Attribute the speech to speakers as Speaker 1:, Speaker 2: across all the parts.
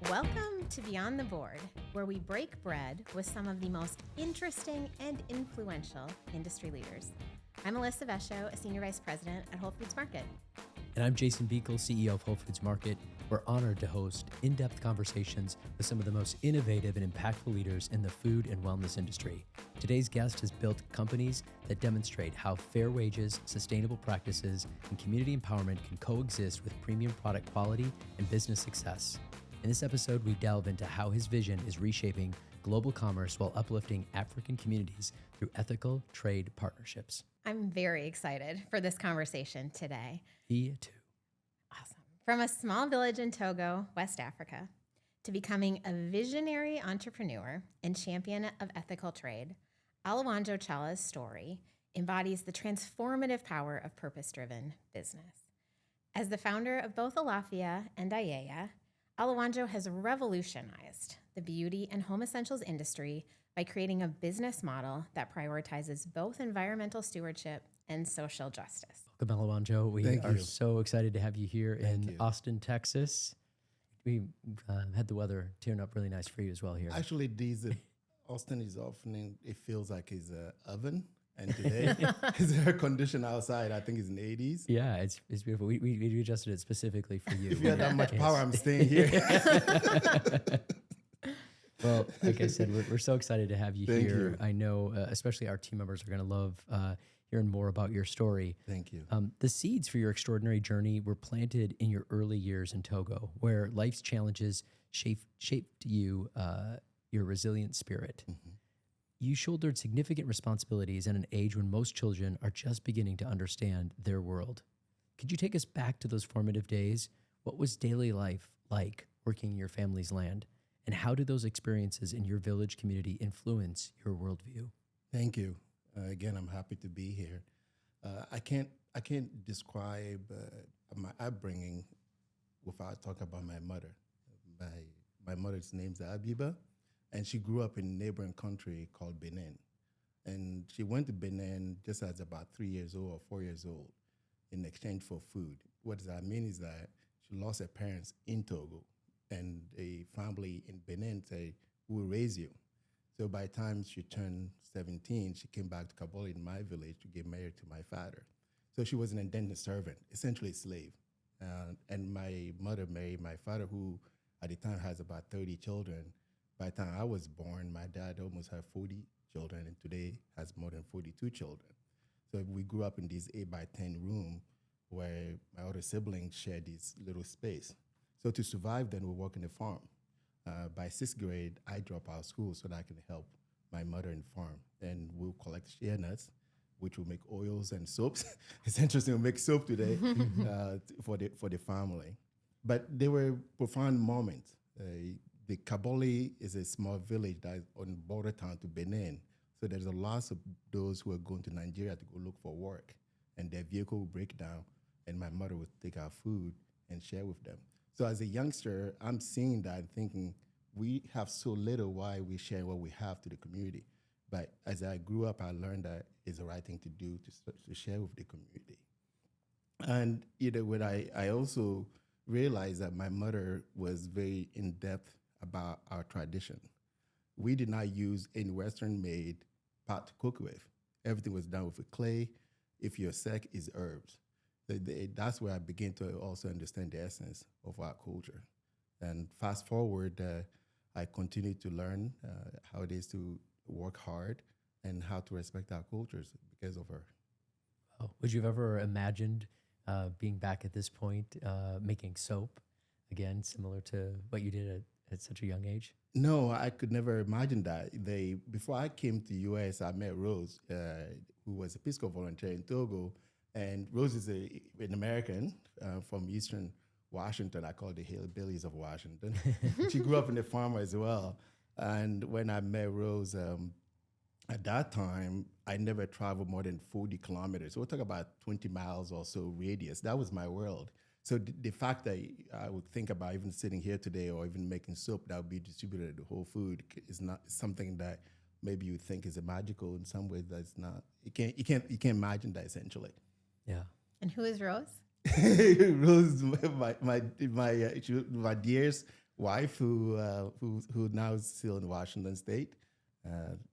Speaker 1: Welcome to Beyond the Board, where we break bread with some of the most interesting and influential industry leaders. I'm Alyssa Vesho, a Senior Vice President at Whole Foods Market.
Speaker 2: And I'm Jason Beekle, CEO of Whole Foods Market. We're honored to host in-depth conversations with some of the most innovative and impactful leaders in the food and wellness industry. Today's guest has built companies that demonstrate how fair wages, sustainable practices, and community empowerment can coexist with premium product quality and business success. In this episode, we delve into how his vision is reshaping global commerce while uplifting African communities through ethical trade partnerships.
Speaker 1: I'm very excited for this conversation today.
Speaker 2: Me too.
Speaker 1: Awesome. From a small village in Togo, West Africa, to becoming a visionary entrepreneur and champion of ethical trade, Olowo-n'djo Tchala's story embodies the transformative power of purpose-driven business. As the founder of both Alafia and Ayeya, Olowo-n'djo has revolutionized the beauty and home essentials industry by creating a business model that prioritizes both environmental stewardship and social justice.
Speaker 2: Welcome, Olowo-n'djo. We
Speaker 3: Thank
Speaker 2: are
Speaker 3: you.
Speaker 2: so excited to have you here
Speaker 3: Thank
Speaker 2: in
Speaker 3: you.
Speaker 2: Austin, Texas. We had the weather turn up really nice for you as well here.
Speaker 3: Actually, Austin is often, it feels like it's an oven. And today, it's air conditioned outside. I think it's in the 80s.
Speaker 2: Yeah, it's beautiful. We adjusted it specifically for you.
Speaker 3: If you had that much
Speaker 2: Yes.
Speaker 3: power, I'm staying here.
Speaker 2: Well, like I said, we're so excited to have you
Speaker 3: Thank
Speaker 2: here.
Speaker 3: you.
Speaker 2: I know, especially our team members are going to love hearing more about your story.
Speaker 3: Thank you.
Speaker 2: The seeds for your extraordinary journey were planted in your early years in Togo, where life's challenges shaped you, your resilient spirit.
Speaker 3: Mm-hmm.
Speaker 2: You shouldered significant responsibilities in an age when most children are just beginning to understand their world. Could you take us back to those formative days? What was daily life like working in your family's land? And how did those experiences in your village community influence your worldview?
Speaker 3: Thank you. Again, I'm happy to be here. I can't describe my upbringing without talking about my mother. My mother's name's Abiba, and she grew up in a neighboring country called Benin. And she went to Benin just as about 3 years old or 4 years old in exchange for food. What does that mean is that she lost her parents in Togo, and a family in Benin said, "We'll raise you." So by the time she turned 17, she came back to Kabul in my village to get married to my father. So she was an indentured servant, essentially a slave. And my mother married my father, who at the time has about 30 children. By the time I was born, my dad almost had 40 children, and today has more than 42 children. So we grew up in this 8x10 room where my other siblings shared this little space. So to survive, then we work in the farm. By sixth grade, I drop out of school so that I can help my mother in the farm. And we'll collect shea nuts, which will make oils and soaps. It's interesting, we make soap today for the family. But they were profound moments. The Kabuli is a small village that is on border town to Benin. So there's a lot of those who are going to Nigeria to go look for work, and their vehicle will break down, and my mother would take our food and share with them. So as a youngster, I'm seeing that and thinking, we have so little, why we share what we have to the community. But as I grew up, I learned that it's the right thing to do to share with the community. And when I also realized that my mother was very in-depth about our tradition. We did not use any Western-made pot to cook with. Everything was done with a clay. If you're sick, it's herbs. That's where I began to also understand the essence of our culture. And fast forward, I continued to learn how it is to work hard and how to respect our cultures because of her.
Speaker 2: Oh, would you have ever imagined being back at this point, making soap, again, similar to what you did at such a young age?
Speaker 3: No, I could never imagine that. Before I came to the U.S., I met Rose, who was a Peace Corps volunteer in Togo. And Rose is an American from Eastern Washington. I call it the hillbillies of Washington. She grew up in the farm as well. And when I met Rose, at that time, I never traveled more than 40 kilometers. So we're talking about 20 miles or so radius. That was my world. So the fact that I would think about even sitting here today or even making soap that would be distributed to Whole Food is not something that maybe you think is magical in some ways. That's not. You can't imagine that essentially.
Speaker 2: Yeah.
Speaker 1: And who is Rose?
Speaker 3: Rose, my dearest wife who now is still in Washington State.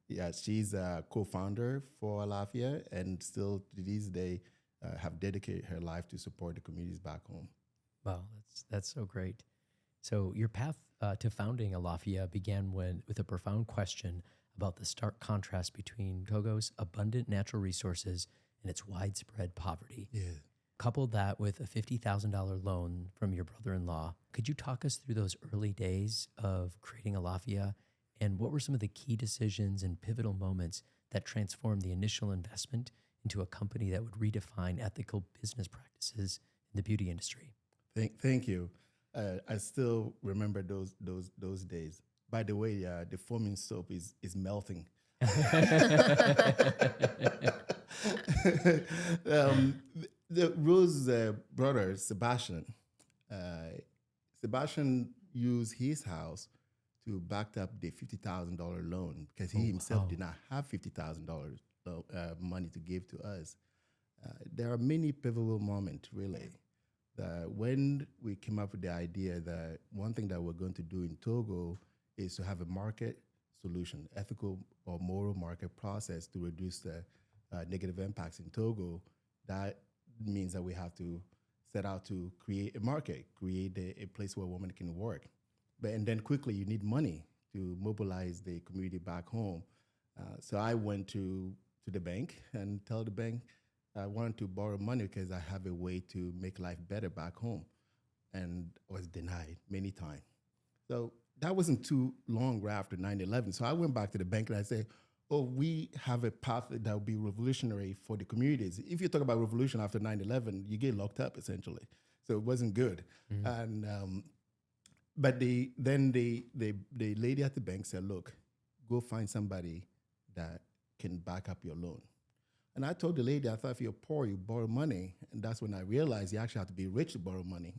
Speaker 3: Yeah, she's a co-founder for Alafia, and still to this day have dedicated her life to support the communities back home.
Speaker 2: Wow, that's so great. So your path to founding Alafia began with a profound question about the stark contrast between Togo's abundant natural resources and its widespread poverty.
Speaker 3: Yeah.
Speaker 2: Coupled that with a $50,000 loan from your brother-in-law, could you talk us through those early days of creating Alafia, and what were some of the key decisions and pivotal moments that transformed the initial investment into a company that would redefine ethical business practices in the beauty industry?
Speaker 3: Thank you. I still remember those days. By the way, the foaming soap is melting. The Rose brother, Sebastian used his house to back up the $50,000 loan because he himself did not have $50,000 money to give to us. There are many pivotal moments, really. When we came up with the idea that one thing that we're going to do in Togo is to have a market solution, ethical or moral market process to reduce the negative impacts in Togo, that means that we have to set out to create a market, create a place where women can work. And then quickly you need money to mobilize the community back home. So I went to the bank and tell the bank I wanted to borrow money because I have a way to make life better back home, and was denied many times. So that wasn't too long right after 9/11. So I went back to the bank and I said, oh, we have a path that will be revolutionary for the communities. If you talk about revolution after 9/11, you get locked up essentially. So it wasn't good. Mm-hmm. And but the lady at the bank said, look, go find somebody that can back up your loan. And I told the lady, I thought if you're poor, you borrow money. And that's when I realized you actually have to be rich to borrow money.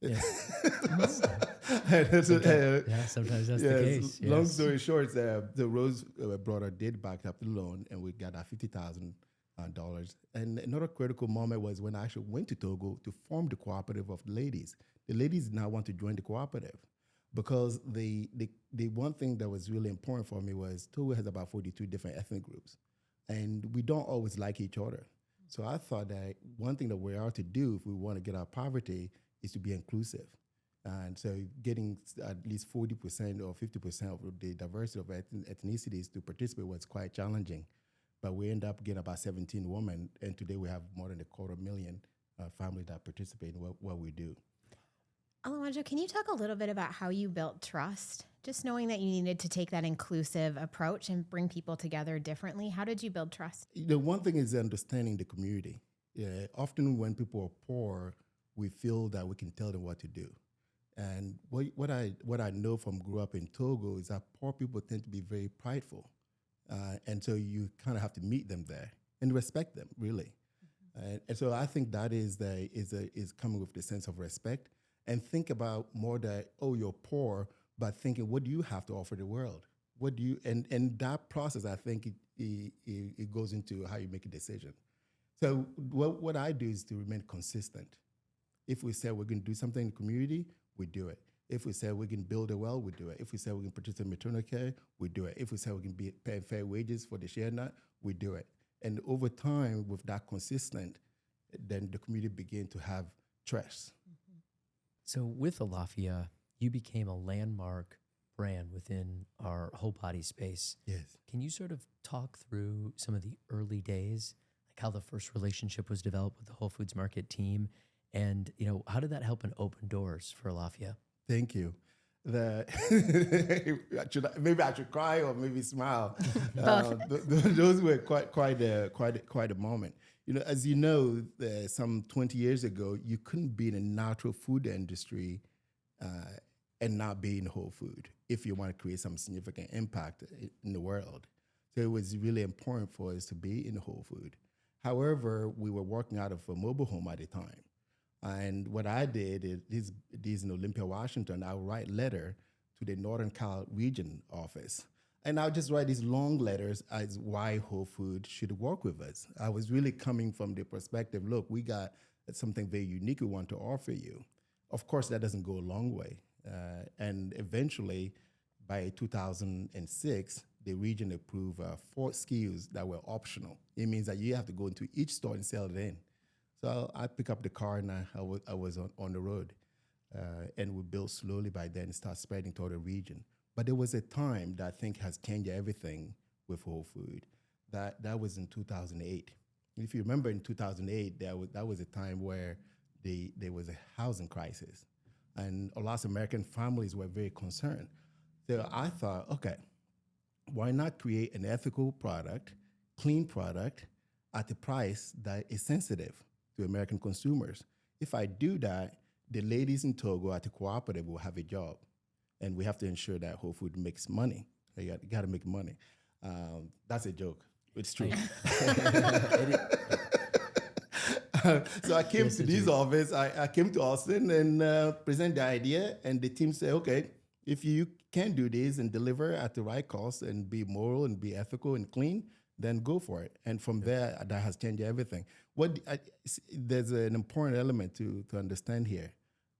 Speaker 3: Yeah.
Speaker 2: Sometimes that's the case. Yes.
Speaker 3: Long story short, the Rose brother did back up the loan, and we got our $50,000. And another critical moment was when I actually went to Togo to form the cooperative of the ladies. The ladies now want to join the cooperative because the one thing that was really important for me was Togo has about 42 different ethnic groups, and we don't always like each other. So I thought that one thing that we are to do if we want to get out of poverty is to be inclusive. And so getting at least 40% or 50% of the diversity of ethnicities to participate was quite challenging. But we end up getting about 17 women, and today we have more than 250,000 families that participate in what we do.
Speaker 1: Olowo-n'djo, can you talk a little bit about how you built trust? Just knowing that you needed to take that inclusive approach and bring people together differently, how did you build trust?
Speaker 3: The one thing is understanding the community. Yeah, often when people are poor, we feel that we can tell them what to do. And what I know from growing up in Togo is that poor people tend to be very prideful. And so you kind of have to meet them there and respect them, really. Mm-hmm. And so I think that is coming with the sense of respect, and think about more that, oh, you're poor, but thinking, what do you have to offer the world? What do you, and that process, I think it goes into how you make a decision. So what I do is to remain consistent. If we say we're going to do something in the community, we do it. If we say we can build a well, we do it. If we say we can participate in maternal care, we do it. If we say we can pay fair wages for the shea nut, we do it. And over time, with that consistent, then the community begin to have trust.
Speaker 2: Mm-hmm. So with Alafia, you became a landmark brand within our whole body space.
Speaker 3: Yes.
Speaker 2: Can you sort of talk through some of the early days, like how the first relationship was developed with the Whole Foods Market team? And, how did that help and open doors for Alafia?
Speaker 3: Thank you. Maybe I should cry or maybe smile. Those were quite a moment. As you know, some 20 years ago, you couldn't be in a natural food industry and not be in whole food if you want to create some significant impact in the world. So it was really important for us to be in whole food. However, we were working out of a mobile home at the time. And what I did is in Olympia, Washington, I would write letter to the Northern Cal region office. And I would just write these long letters as why Whole Foods should work with us. I was really coming from the perspective, look, we got something very unique we want to offer you. Of course, that doesn't go a long way. And eventually, by 2006, the region approved 4 SKUs that were optional. It means that you have to go into each store and sell it in. So I pick up the car and I was on the road. And we built slowly by then and start spreading to the region. But there was a time that I think has changed everything with Whole Food. That was in 2008. If you remember in 2008, that was a time where there was a housing crisis. And a lot of American families were very concerned. So I thought, okay, why not create an ethical product, clean product at a price that is sensitive to American consumers? If I do that, the ladies in Togo at the cooperative will have a job. And we have to ensure that Whole Food makes money. You got to make money. That's a joke. It's true. So I came to this office. I came to Austin and present the idea. And the team said, okay, if you can do this and deliver at the right cost and be moral and be ethical and clean, then go for it. And from there, that has changed everything. There's an important element to understand here.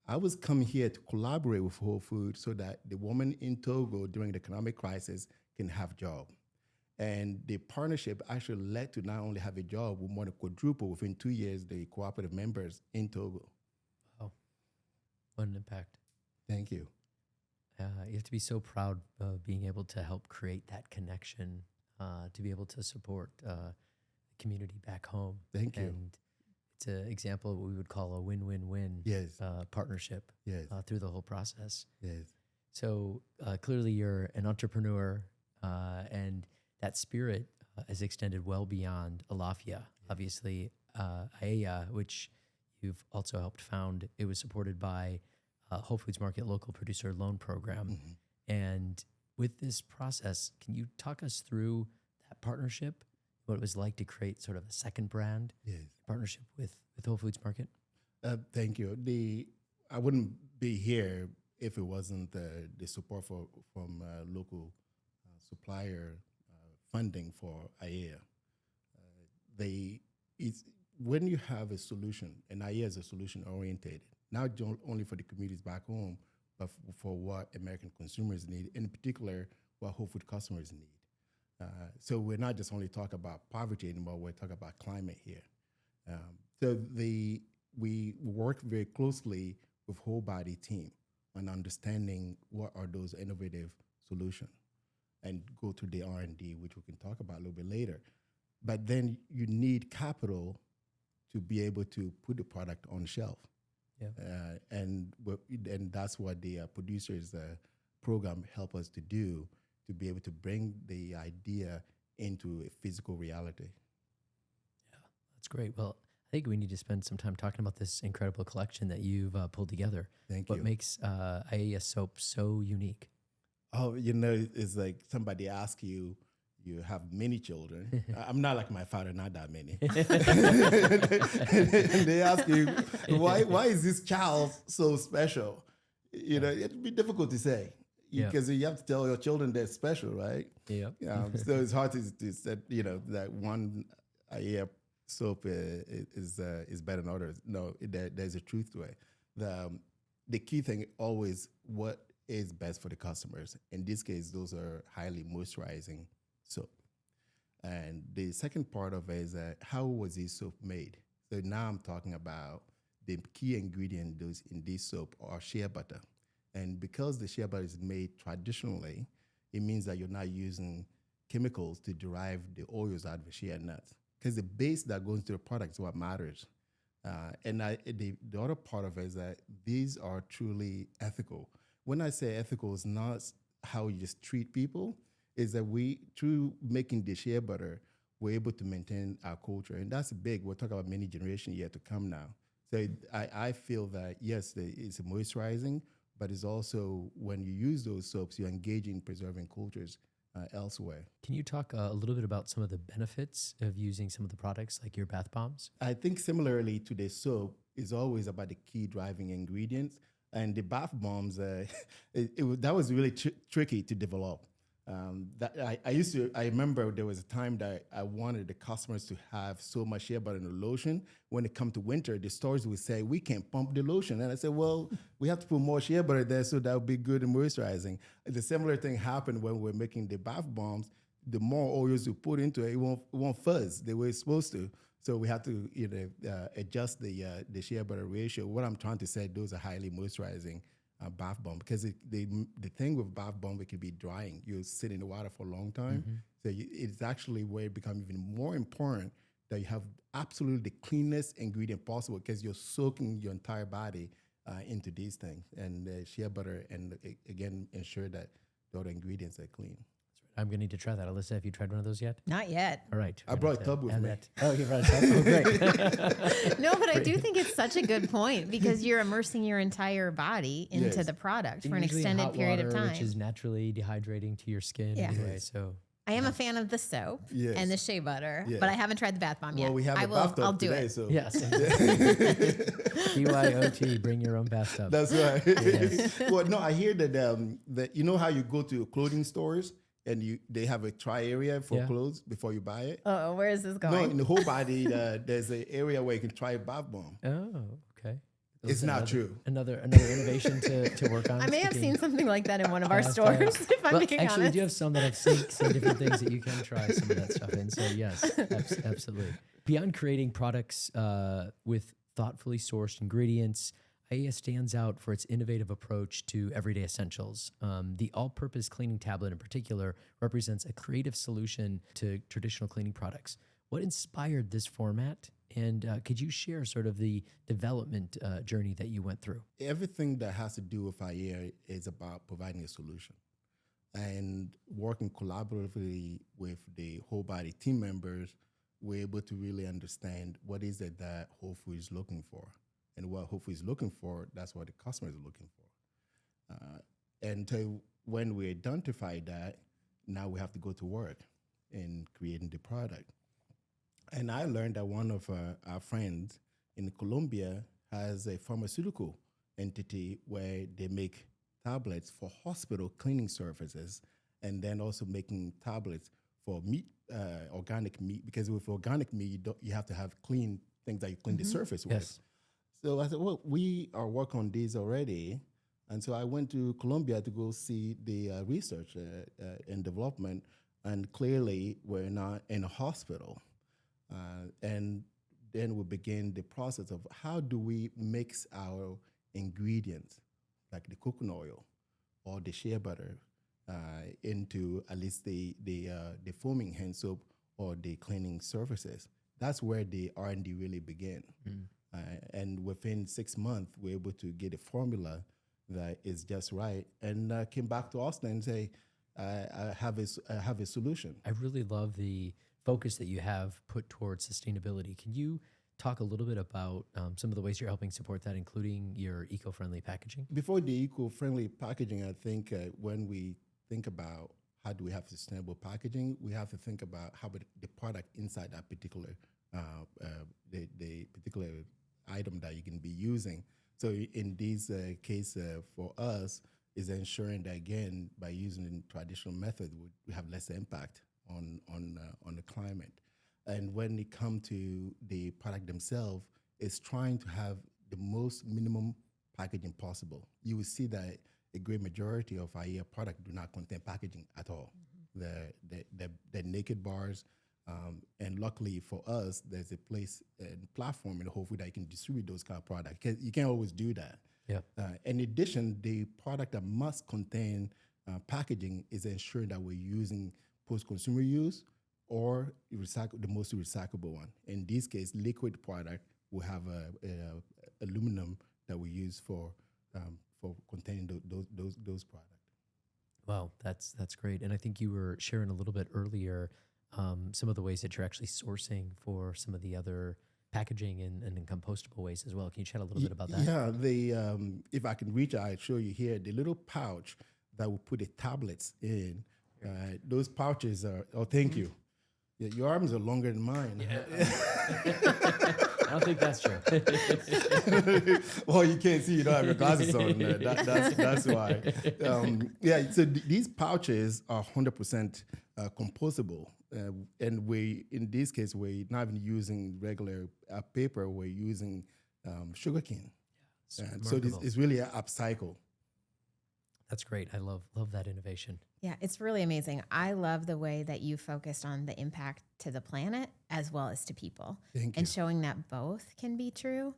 Speaker 3: I was coming here to collaborate with Whole Foods so that the woman in Togo during the economic crisis can have a job. And the partnership actually led to not only have a job, we want to quadruple within 2 years the cooperative members in Togo.
Speaker 2: Wow. What an impact.
Speaker 3: Thank you.
Speaker 2: You have to be so proud of being able to help create that connection, to be able to support the community back home.
Speaker 3: Thank you.
Speaker 2: And it's an example of what we would call a win-win-win
Speaker 3: Yes.
Speaker 2: Partnership
Speaker 3: Yes.
Speaker 2: Through the whole process.
Speaker 3: Yes.
Speaker 2: So clearly you're an entrepreneur, and that spirit is extended well beyond Alafia. Obviously, Ayeya, which you've also helped found, it was supported by Whole Foods Market Local Producer Loan Program.
Speaker 3: Mm-hmm.
Speaker 2: And with this process, can you talk us through that partnership, what it was like to create sort of a second brand
Speaker 3: Yes.
Speaker 2: partnership with Whole Foods Market?
Speaker 3: Thank you. I wouldn't be here if it wasn't the support from local supplier funding for Ayeya. When you have a solution, and Ayeya is a solution oriented, not only for the communities back home, but for what American consumers need, in particular, what Whole Food customers need. So we're not just only talking about poverty anymore, we're talking about climate here. So we work very closely with whole body team on understanding what are those innovative solutions and go through the R&D, which we can talk about a little bit later. But then you need capital to be able to put the product on the shelf. Yeah. And that's what the producers program help us to do, to be able to bring the idea into a physical reality.
Speaker 2: Yeah, that's great. Well, I think we need to spend some time talking about this incredible collection that you've pulled together.
Speaker 3: Thank you.
Speaker 2: What makes Ayeya soap so unique? Oh,
Speaker 3: it's like somebody asks you, you have many children. I'm not like my father, not that many. And they ask you, why is this child so special? It'd be difficult to say because you have to tell your children they're special, right?
Speaker 2: Yeah.
Speaker 3: So it's hard to say, that one Ayeya soap is better than others. No, there's a truth to it. The key thing always what is best for the customers. In this case, those are highly moisturizing soap. And the second part of it is how was this soap made? So now I'm talking about the key ingredient in this soap are shea butter. And because the shea butter is made traditionally, it means that you're not using chemicals to derive the oils out of the shea nuts. Because the base that goes into the product is what matters. The other part of it is that these are truly ethical. When I say ethical, it's not how you just treat people, is that through making the shea butter, we're able to maintain our culture. And that's big. We're talking about many generations yet to come now. So I feel that, yes, it's moisturizing, but it's also, when you use those soaps, you engage in preserving cultures elsewhere.
Speaker 2: Can you talk a little bit about some of the benefits of using some of the products like your bath bombs?
Speaker 3: I think similarly to the soap, it's always about the key driving ingredients. And the bath bombs, that was really tricky to develop. I remember there was a time that I wanted the customers to have so much shea butter in the lotion. When it come to winter, the stores would say, we can't pump the lotion. And I said, well, we have to put more shea butter there so that would be good and moisturizing. The similar thing happened when we're making the bath bombs. The more oils you put into it, it won't fuzz the way it's supposed to. So we have to adjust the shea butter ratio. What I'm trying to say, those are highly moisturizing bath bomb, because the thing with bath bomb, it can be drying. You sit in the water for a long time. So it's actually where it becomes even more important that you have absolutely the cleanest ingredient possible, because you're soaking your entire body into these things. And shea butter, and again, ensure that the other ingredients are clean.
Speaker 2: I'm going to need to try that. Alyssa, have you tried one of those yet?
Speaker 1: Not yet.
Speaker 2: All right.
Speaker 3: I brought a tub with me.
Speaker 2: Oh, you brought a tub? Oh, great.
Speaker 1: No, but I do think it's such a good point, because you're immersing your entire body into
Speaker 3: Yes.
Speaker 1: the product
Speaker 2: And
Speaker 1: for an
Speaker 2: usually
Speaker 1: extended
Speaker 2: hot
Speaker 1: period of
Speaker 2: water,
Speaker 1: time.
Speaker 2: which is naturally dehydrating to your skin
Speaker 1: Yeah.
Speaker 2: anyway.
Speaker 3: Yes.
Speaker 2: So
Speaker 1: I am a fan of the soap
Speaker 3: Yes.
Speaker 1: and the shea butter,
Speaker 3: Yes.
Speaker 1: but I haven't tried the bath bomb yet.
Speaker 3: Well, we have
Speaker 1: I
Speaker 3: a
Speaker 1: will.
Speaker 3: bathtub
Speaker 1: I'll do
Speaker 3: today,
Speaker 1: it.
Speaker 3: so
Speaker 2: yes, exactly. BYOT, bring your own bathtub.
Speaker 3: that's right.
Speaker 2: Yes.
Speaker 3: Well, no, I hear that you know how you go to clothing stores and they have a try area for
Speaker 2: Yeah.
Speaker 3: clothes before you buy it.
Speaker 1: Oh, where is this
Speaker 3: No,
Speaker 1: going?
Speaker 3: in the whole body, there's an area where you can try a bath bomb.
Speaker 2: Oh, okay.
Speaker 3: It's not true.
Speaker 2: Another innovation to work on.
Speaker 1: I may have
Speaker 2: speaking-
Speaker 1: seen something like that in one of our
Speaker 2: Okay.
Speaker 1: stores, if I'm
Speaker 2: Well,
Speaker 1: being
Speaker 2: actually, we
Speaker 1: honest.
Speaker 2: do have some that have sinks and different things that you can try some of that stuff in. So yes, absolutely. Beyond creating products with thoughtfully sourced ingredients, Ayeya stands out for its innovative approach to everyday essentials. The all-purpose cleaning tablet in particular represents a creative solution to traditional cleaning products. What inspired this format? And could you share sort of the development journey that you went through?
Speaker 3: Everything that has to do with Ayeya is about providing a solution and working collaboratively with the whole body team members. We're able to really understand what is it that Whole Foods is looking for, and what Whole Foods is looking for, that's what the customers are looking for. And so when we identify that, now we have to go to work in creating the product. And I learned that one of our friends in Colombia has a pharmaceutical entity where they make tablets for hospital cleaning services, and then also making tablets for meat, organic meat, because with organic meat, you have to have clean things that you clean the surface with.
Speaker 2: Yes.
Speaker 3: So I said, well, we are working on these already. And so I went to Colombia to go see the research and development, and clearly we're not in a hospital. And then we begin the process of how do we mix our ingredients, like the coconut oil or the shea butter, into at least the foaming hand soap or the cleaning surfaces. That's where the R&D really began. And within 6 months, we're able to get a formula that is just right, and came back to Austin and say, I have a solution.
Speaker 2: I really love the focus that you have put towards sustainability. Can you talk a little bit about some of the ways you're helping support that, including your eco-friendly packaging?
Speaker 3: Before the eco-friendly packaging, I think when we think about how do we have sustainable packaging, we have to think about how the product inside that particular the particular item that you can be using. So in this case, for us, is ensuring that, again, by using traditional method, we have less impact on the climate. And when it comes to the product themselves, it's trying to have the most minimum packaging possible. You will see that a great majority of Ayeya product do not contain packaging at all. They're naked bars. And luckily for us, there's a place and platform in Whole Foods that you can distribute those kind of products. You can't always do that.
Speaker 2: Yeah.
Speaker 3: In addition, the product that must contain packaging is ensuring that we're using post-consumer use or the most recyclable one. In this case, liquid product will have aluminum that we use for containing those products.
Speaker 2: Wow, that's great. And I think you were sharing a little bit earlier some of the ways that you're actually sourcing for some of the other packaging and in compostable ways as well. Can you chat a little bit about that?
Speaker 3: Yeah, if I can reach out, I'll show you here, the little pouch that we put the tablets in. Those pouches are, thank you. Yeah, your arms are longer than mine.
Speaker 2: Yeah. don't think that's true.
Speaker 3: Well, you can't see, you don't have your glasses on. That's why. Yeah, so these pouches are 100% compostable. And in this case, we're not even using regular paper, we're using sugarcane. So it's really an upcycle.
Speaker 2: That's great. I love that innovation.
Speaker 1: Yeah, it's really amazing. I love the way that you focused on the impact to the planet as well as to people.
Speaker 3: Thank you.
Speaker 1: And showing that both can be true.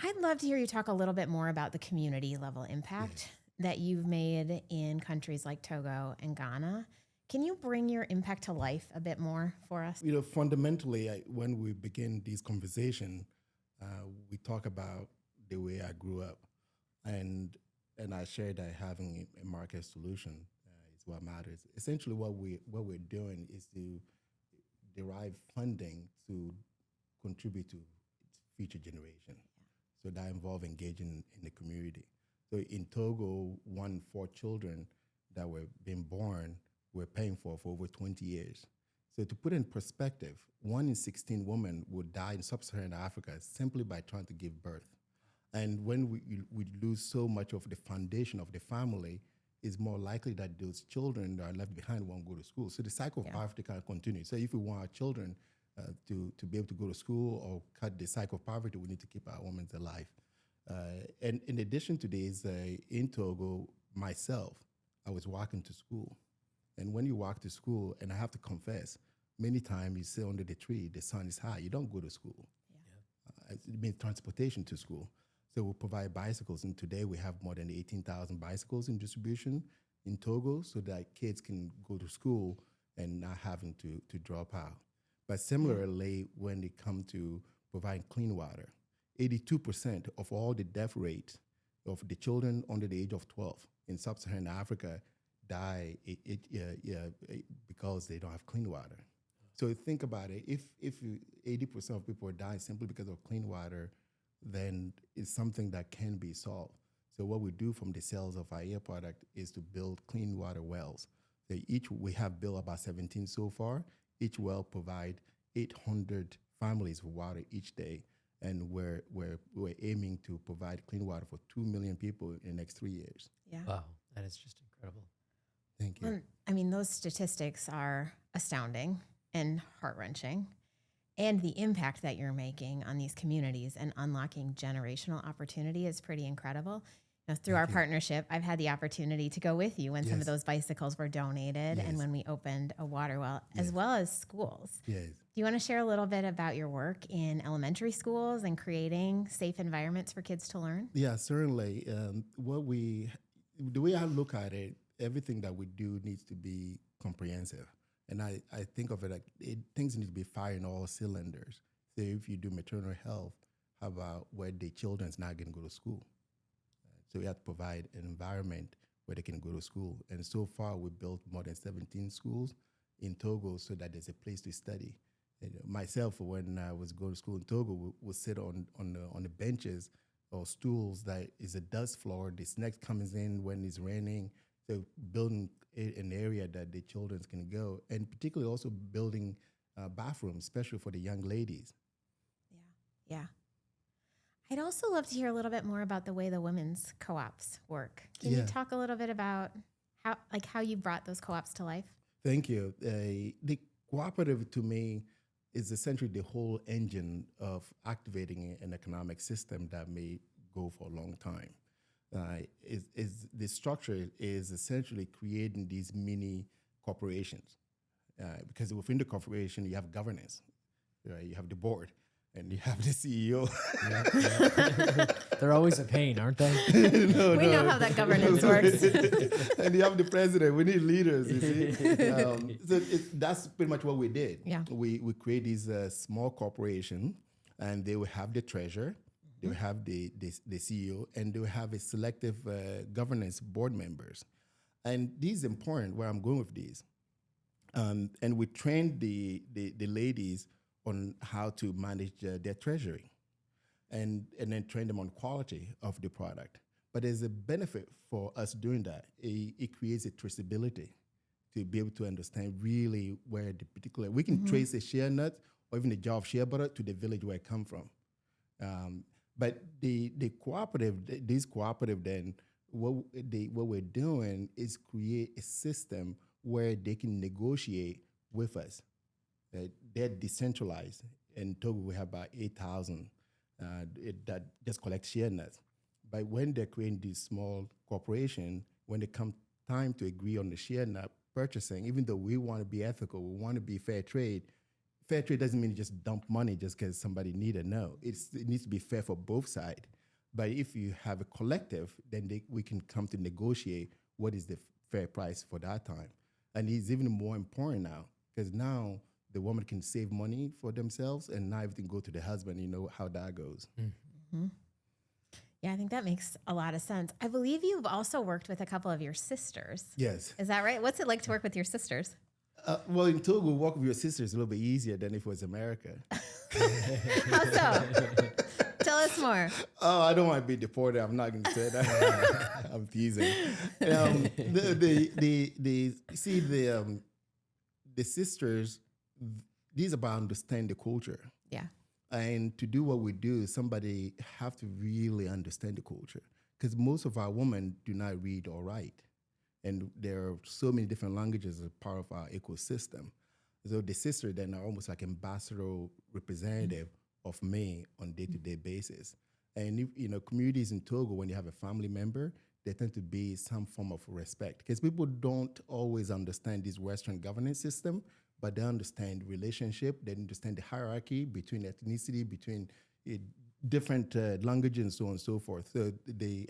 Speaker 1: I'd love to hear you talk a little bit more about the community level impact that you've made in countries like Togo and Ghana. Can you bring your impact to life a bit more for us?
Speaker 3: Fundamentally, when we begin this conversation, we talk about the way I grew up. And I shared that having a market solution is what matters. Essentially, what we're doing is to derive funding to contribute to future generation. So that involves engaging in the community. So in Togo, 1 in 4 children that were being born we're paying for over 20 years. So to put in perspective, 1 in 16 women would die in sub-Saharan Africa simply by trying to give birth. And when we lose so much of the foundation of the family, it's more likely that those children that are left behind won't go to school. So the cycle of poverty can continue. So if we want our children to be able to go to school or cut the cycle of poverty, we need to keep our women alive. And in addition to this, in Togo, myself, I was walking to school. And when you walk to school, and I have to confess, many times you sit under the tree, the sun is high, you don't go to school. It means transportation to school. So we provide bicycles, and today we have more than 18,000 bicycles in distribution in Togo so that kids can go to school and not having to drop out. But similarly, when it comes to providing clean water, 82% of all the death rate of the children under the age of 12 in sub-Saharan Africa die because they don't have clean water. So think about it. If 80% of people are dying simply because of clean water, then it's something that can be solved. So what we do from the sales of Ayeya product is to build clean water wells. So we have built about 17 so far. Each well provide 800 families with water each day. And we're aiming to provide clean water for 2 million people in the next 3 years.
Speaker 1: Yeah.
Speaker 2: Wow, that is just incredible.
Speaker 3: Thank you.
Speaker 1: Well, I mean, those statistics are astounding and heart-wrenching. And the impact that you're making on these communities and unlocking generational opportunity is pretty incredible. Through our partnership, I've had the opportunity to go with you when some of those bicycles were donated and when we opened a water well, as well as schools.
Speaker 3: Yes.
Speaker 1: Do you want to share a little bit about your work in elementary schools and creating safe environments for kids to learn?
Speaker 3: Yeah, certainly. The way I look at it, everything that we do needs to be comprehensive. And I think of it like things need to be firing all cylinders. So if you do maternal health, how about where the children's not going to go to school? So we have to provide an environment where they can go to school. And so far, we built more than 17 schools in Togo so that there's a place to study. And myself, when I was going to school in Togo, would sit on the benches or stools that is a dust floor. The snake comes in when it's raining. So building an area that the children can go, and particularly also building bathrooms, especially for the young ladies.
Speaker 1: Yeah. I'd also love to hear a little bit more about the way the women's co-ops work. Can you talk a little bit about how you brought those co-ops to life?
Speaker 3: Thank you. The cooperative to me is essentially the whole engine of activating an economic system that may go for a long time. The structure is essentially creating these mini corporations because within the corporation you have governance, right? You have the board and you have the CEO.
Speaker 2: They're always a pain, aren't they?
Speaker 1: We know how that governance works.
Speaker 3: And you have the president. We need leaders, you see. So that's pretty much what we did.
Speaker 1: Yeah.
Speaker 3: We create these small corporation, and they will have the treasurer. They will have the CEO, and they will have a selective governance board members. And this is important where I'm going with these. And we train the ladies on how to manage their treasury and then train them on quality of the product. But there's a benefit for us doing that. It creates a traceability to be able to understand really where the particular, we can trace a shea nut or even the jar of shea butter to the village where I come from. But the cooperative, this cooperative, then what we're doing is create a system where they can negotiate with us. They're decentralized. In Togo, we have about 8,000 that just collect shea nuts. But when they're creating this small corporation, when it comes time to agree on the shea nut purchasing, even though we want to be ethical, we want to be fair trade doesn't mean you just dump money just because somebody need it. No, it needs to be fair for both sides. But if you have a collective, then we can come to negotiate what is the fair price for that time. And it's even more important now because now the woman can save money for themselves and now everything go to the husband. You know how that goes.
Speaker 1: Mm-hmm. Yeah, I think that makes a lot of sense. I believe you've also worked with a couple of your sisters.
Speaker 3: Yes.
Speaker 1: Is that right? What's it like to work with your sisters?
Speaker 3: Well, in Togo, work with your sisters is a little bit easier than if it was America.
Speaker 1: How so? Tell us more.
Speaker 3: Oh, I don't want to be deported. I'm not going to say that. I'm teasing. The sisters, these are about understand the culture.
Speaker 1: Yeah.
Speaker 3: And to do what we do, somebody have to really understand the culture because most of our women do not read or write. And there are so many different languages as part of our ecosystem. So the sisters then are almost like ambassador representative of me on day-to-day basis. And if, communities in Togo, when you have a family member, there tend to be some form of respect because people don't always understand this Western governance system, but they understand relationship, they understand the hierarchy between ethnicity, between different languages and so on and so forth. So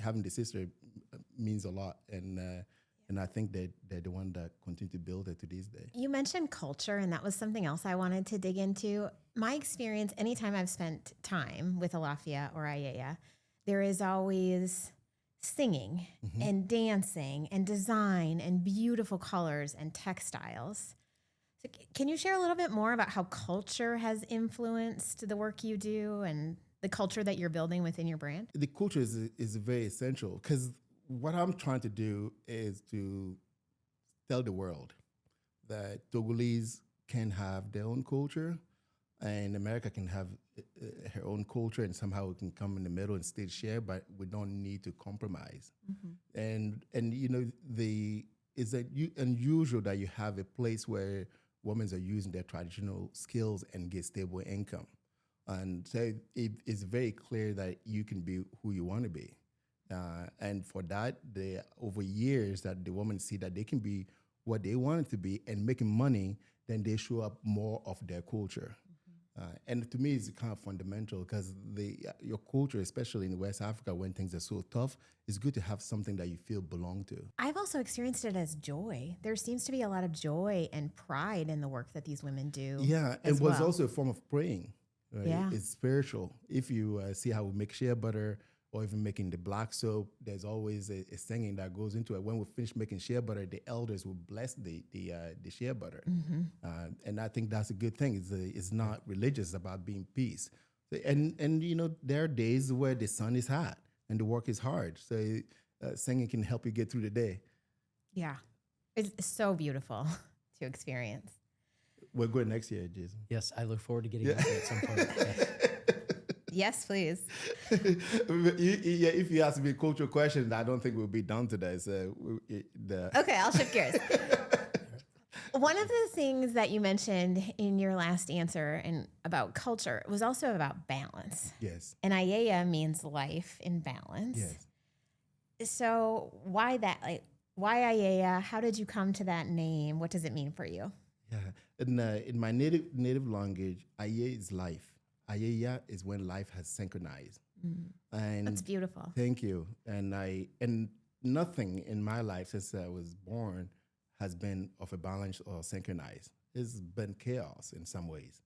Speaker 3: having the sister means a lot. And I think that they're the one that continue to build it to this day.
Speaker 1: You mentioned culture, and that was something else I wanted to dig into. My experience, anytime I've spent time with Alafia or Ayeya, there is always singing and dancing and design and beautiful colors and textiles. So can you share a little bit more about how culture has influenced the work you do and the culture that you're building within your brand?
Speaker 3: The culture is very essential because what I'm trying to do is to tell the world that Togolese can have their own culture and America can have her own culture and somehow we can come in the middle and still share, but we don't need to compromise. And it's unusual that you have a place where women are using their traditional skills and get stable income. And so it's very clear that you can be who you want to be. And for that, over years that the women see that they can be what they want it to be and making money, then they show up more of their culture. And to me, it's kind of fundamental because your culture, especially in West Africa, when things are so tough, it's good to have something that you feel belong to.
Speaker 1: I've also experienced it as joy. There seems to be a lot of joy and pride in the work that these women do.
Speaker 3: Yeah, it was also a form of praying. Right?
Speaker 1: Yeah.
Speaker 3: It's spiritual. If you see how we make shea butter, or even making the black soap, there's always a singing that goes into it. When we finish making shea butter, the elders will bless the shea butter. And I think that's a good thing. It's not religious, it's about being peace. And there are days where the sun is hot and the work is hard. So singing can help you get through the day.
Speaker 1: Yeah, it's so beautiful to experience.
Speaker 3: We're going next year, Jason.
Speaker 2: Yes, I look forward to getting out there at some point. Yes.
Speaker 1: Yes, please.
Speaker 3: If you ask me a cultural question, I don't think we'll be done today. So
Speaker 1: Okay, I'll shift gears. One of the things that you mentioned in your last answer and about culture was also about balance.
Speaker 3: Yes.
Speaker 1: And Ayeya means life in balance.
Speaker 3: Yes.
Speaker 1: So why that? Like, why Ayeya? How did you come to that name? What does it mean for you?
Speaker 3: Yeah. In my native language, Ayeya is life. Ayeya is when life has synchronized. And
Speaker 1: That's beautiful.
Speaker 3: Thank you. And nothing in my life since I was born has been of a balance or synchronized. It's been chaos in some ways.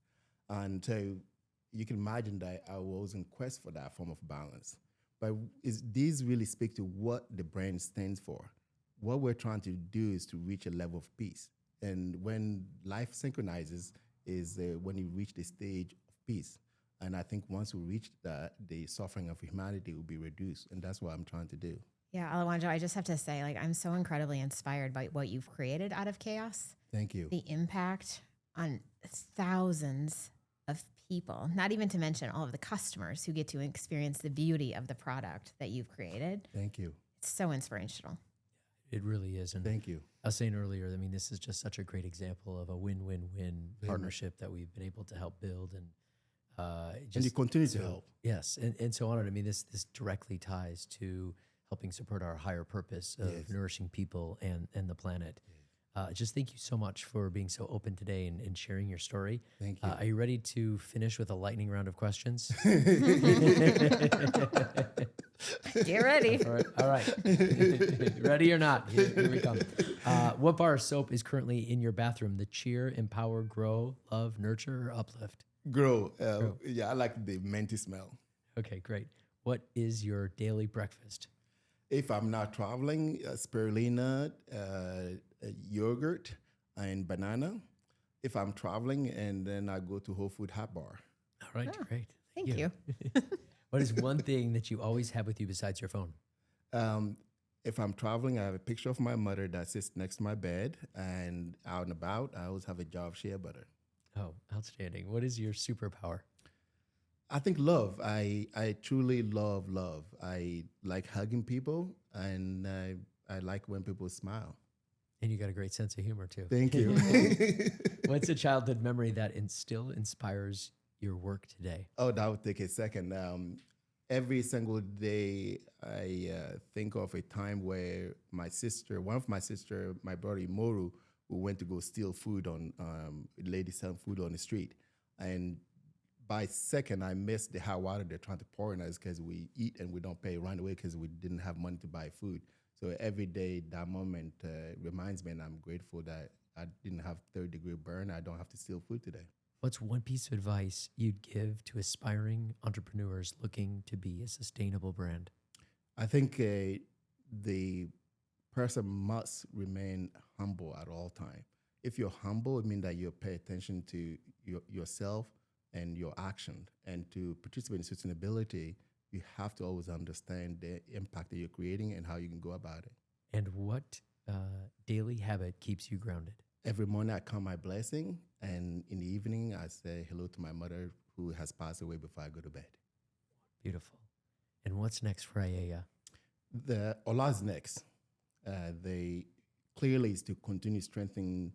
Speaker 3: And so you can imagine that I was in quest for that form of balance. But these really speak to what the brand stands for. What we're trying to do is to reach a level of peace. And when life synchronizes is when you reach the stage of peace. And I think once we reach that, the suffering of humanity will be reduced. And that's what I'm trying to do.
Speaker 1: Yeah, Olowo-n'djo, I just have to say, I'm so incredibly inspired by what you've created out of chaos.
Speaker 3: Thank you.
Speaker 1: The impact on thousands of people, not even to mention all of the customers who get to experience the beauty of the product that you've created.
Speaker 3: Thank you.
Speaker 1: It's so inspirational.
Speaker 2: It really is. And
Speaker 3: Thank you.
Speaker 2: I was saying earlier, I mean, this is just such a great example of a win-win-win partnership that we've been able to help build. And
Speaker 3: And you continue to help.
Speaker 2: Yes. And so honored. I mean, this directly ties to helping support our higher purpose of nourishing people and the planet. Just thank you so much for being so open today and sharing your story.
Speaker 3: Thank you.
Speaker 2: Are you ready to finish with a lightning round of questions?
Speaker 1: Get ready.
Speaker 2: All right. Ready or not? Here we come. What bar of soap is currently in your bathroom? The Cheer, Empower, Grow, Love, Nurture, or Uplift?
Speaker 3: Grow. Yeah, I like the minty smell.
Speaker 2: Okay, great. What is your daily breakfast?
Speaker 3: If I'm not traveling, spirulina, yogurt, and banana. If I'm traveling, and then I go to Whole Food Hot Bar.
Speaker 2: All right, great.
Speaker 1: Thank you.
Speaker 2: What is one thing that you always have with you besides your phone?
Speaker 3: If I'm traveling, I have a picture of my mother that sits next to my bed, and out and about, I always have a jar of shea butter.
Speaker 2: Oh, outstanding. What is your superpower?
Speaker 3: I think love. I truly love love. I like hugging people, and I like when people smile.
Speaker 2: And you got a great sense of humor too.
Speaker 3: Thank you.
Speaker 2: What's a childhood memory that still inspires your work today?
Speaker 3: Oh, that would take a second. Every single day, I think of a time where one of my sister, my brother Imoru, we went to go steal food on lady selling food on the street, and by second, I missed the hot water they're trying to pour in us because we eat and we don't pay right away because we didn't have money to buy food. So every day, that moment reminds me, and I'm grateful that I didn't have third-degree burn. I don't have to steal food today.
Speaker 2: What's one piece of advice you'd give to aspiring entrepreneurs looking to be a sustainable brand?
Speaker 3: I think the person must remain humble at all times. If you're humble, it means that you pay attention to yourself and your action. And to participate in sustainability, you have to always understand the impact that you're creating and how you can go about it.
Speaker 2: And what daily habit keeps you grounded?
Speaker 3: Every morning I count my blessing, and in the evening I say hello to my mother who has passed away before I go to bed.
Speaker 2: Beautiful. And what's next for Ayeya?
Speaker 3: The Ola's next. They clearly is to continue strengthening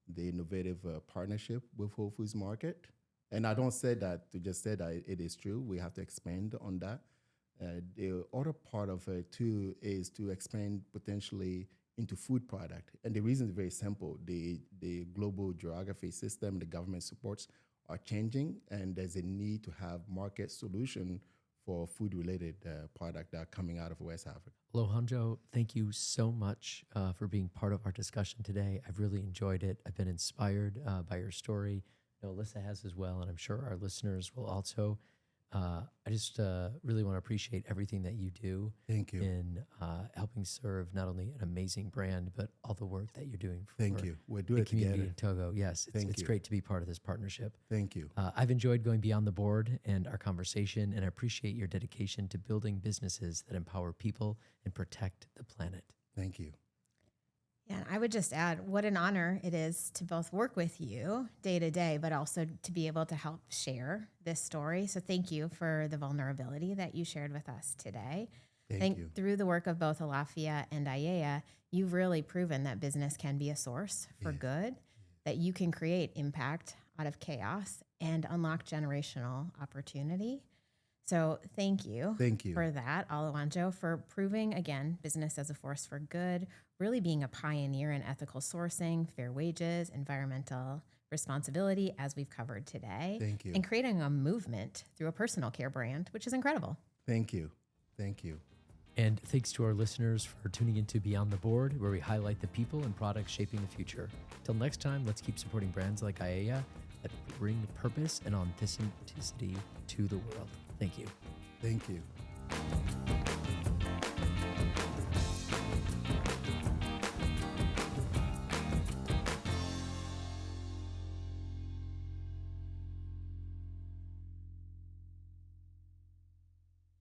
Speaker 3: the innovative partnership with Whole Foods Market. And I don't say that to just say that it is true. We have to expand on that. The other part of it too is to expand potentially into food product. And the reason is very simple. The global geography system, the government supports are changing, and there's a need to have market solution for food-related product that are coming out of West Africa.
Speaker 2: Olowo-n'djo, thank you so much for being part of our discussion today. I've really enjoyed it. I've been inspired by your story. I know Alyssa has as well, and I'm sure our listeners will also. I just really want to appreciate everything that you do.
Speaker 3: Thank you.
Speaker 2: In helping serve not only an amazing brand, but all the work that you're doing for
Speaker 3: Thank you. We're doing
Speaker 2: the
Speaker 3: it
Speaker 2: community
Speaker 3: together.
Speaker 2: in Togo. Yes, it's
Speaker 3: you.
Speaker 2: great to be part of this partnership.
Speaker 3: Thank you.
Speaker 2: I've enjoyed going beyond the board and our conversation, and I appreciate your dedication to building businesses that empower people and protect the planet.
Speaker 3: Thank you.
Speaker 1: Yeah, and I would just add what an honor it is to both work with you day to day, but also to be able to help share this story. So thank you for the vulnerability that you shared with us today.
Speaker 3: Thank you.
Speaker 1: Through the work of both Alafia and Ayeya, you've really proven that business can be a source for good, that you can create impact out of chaos and unlock generational opportunity. So thank you for that, Olowo-n'djo, for proving, again, business as a force for good, really being a pioneer in ethical sourcing, fair wages, environmental responsibility, as we've covered today.
Speaker 3: Thank you.
Speaker 1: And creating a movement through a personal care brand, which is incredible.
Speaker 3: Thank you. Thank you.
Speaker 2: And thanks to our listeners for tuning into Beyond the Board, where we highlight the people and products shaping the future. Till next time, let's keep supporting brands like Ayeya that bring purpose and authenticity to the world. Thank you.
Speaker 3: Thank you.